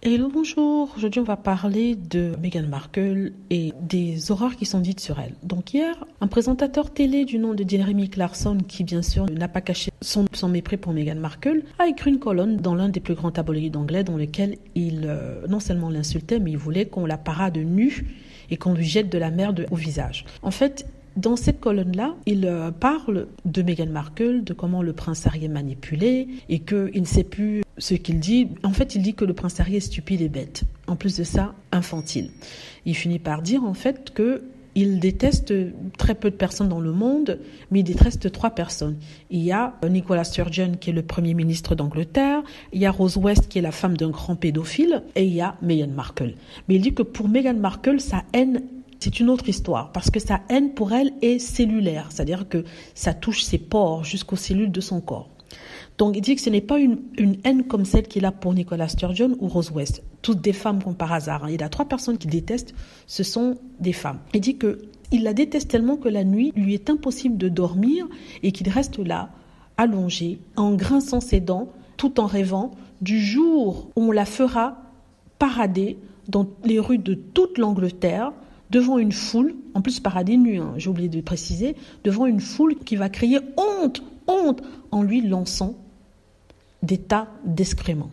Hello, bonjour. Aujourd'hui, on va parler de Meghan Markle et des horreurs qui sont dites sur elle. Donc hier, un présentateur télé du nom de Jeremy Clarkson, qui bien sûr n'a pas caché son mépris pour Meghan Markle, a écrit une colonne dans l'un des plus grands tabloïds anglais dans lequel il non seulement l'insultait, mais il voulait qu'on la parade nue et qu'on lui jette de la merde au visage. En fait, dans cette colonne-là, il parle de Meghan Markle, de comment le prince Harry est manipulé et qu'il ne sait plus ce qu'il dit. En fait, il dit que le prince Harry est stupide et bête. En plus de ça, infantile. Il finit par dire en fait qu'il déteste très peu de personnes dans le monde, mais il déteste 3 personnes. Il y a Nicola Sturgeon, qui est le Premier ministre d'Angleterre, il y a Rose West, qui est la femme d'un grand pédophile, et il y a Meghan Markle. Mais il dit que pour Meghan Markle, sa haine, c'est une autre histoire, parce que sa haine pour elle est cellulaire, c'est-à-dire que ça touche ses pores jusqu'aux cellules de son corps. Donc il dit que ce n'est pas une haine comme celle qu'il a pour Nicola Sturgeon ou Rose West, toutes des femmes comme par hasard. Il a 3 personnes qu'il déteste, ce sont des femmes. Il dit qu'il la déteste tellement que la nuit, il lui est impossible de dormir et qu'il reste là, allongé, en grinçant ses dents, tout en rêvant du jour où on la fera parader dans les rues de toute l'Angleterre, devant une foule, en plus parader nu, j'ai oublié de préciser, devant une foule qui va crier « honte, honte !» en lui lançant des tas d'excréments.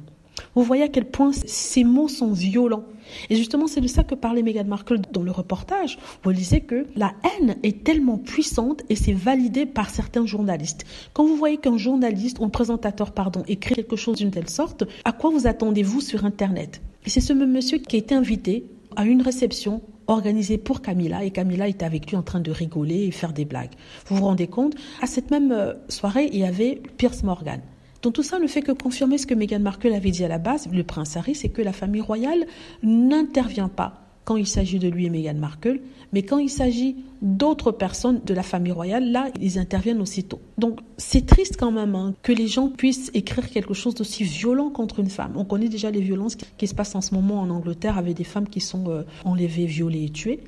Vous voyez à quel point ces mots sont violents. Et justement, c'est de ça que parlait Meghan Markle dans le reportage, où elle disait que la haine est tellement puissante et c'est validé par certains journalistes. Quand vous voyez qu'un journaliste ou un présentateur, écrit quelque chose d'une telle sorte, à quoi vous attendez-vous sur Internet? Et c'est ce même monsieur qui a été invité à une réception organisée pour Camilla, et Camilla était avec lui en train de rigoler et faire des blagues. Vous vous rendez compte? À cette même soirée, il y avait Piers Morgan. Donc tout ça ne fait que confirmer ce que Meghan Markle avait dit à la base, le prince Harry, c'est que la famille royale n'intervient pas quand il s'agit de lui et Meghan Markle, mais quand il s'agit d'autres personnes de la famille royale, là, ils interviennent aussitôt. Donc c'est triste quand même que les gens puissent écrire quelque chose d'aussi violent contre une femme. On connaît déjà les violences qui se passent en ce moment en Angleterre avec des femmes qui sont enlevées, violées et tuées,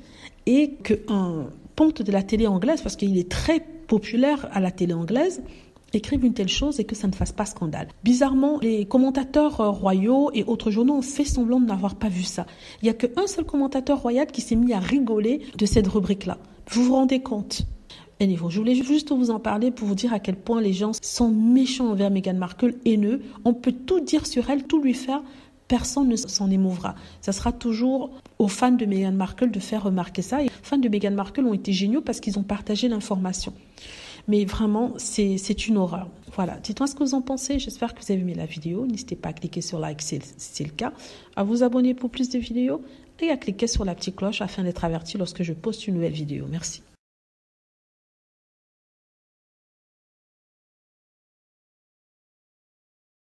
et qu'un ponte de la télé anglaise, parce qu'il est très populaire à la télé anglaise, écrivent une telle chose et que ça ne fasse pas scandale. Bizarrement, les commentateurs royaux et autres journaux ont fait semblant de n'avoir pas vu ça. Il n'y a qu'un seul commentateur royal qui s'est mis à rigoler de cette rubrique-là. Vous vous rendez compte? Je voulais juste vous en parler pour vous dire à quel point les gens sont méchants envers Meghan Markle, haineux. On peut tout dire sur elle, tout lui faire. Personne ne s'en émouvra. Ça sera toujours aux fans de Meghan Markle de faire remarquer ça. Et les fans de Meghan Markle ont été géniaux parce qu'ils ont partagé l'information. Mais vraiment, c'est une horreur. Voilà, dites-moi ce que vous en pensez. J'espère que vous avez aimé la vidéo. N'hésitez pas à cliquer sur like si c'est le cas, à vous abonner pour plus de vidéos et à cliquer sur la petite cloche afin d'être averti lorsque je poste une nouvelle vidéo. Merci.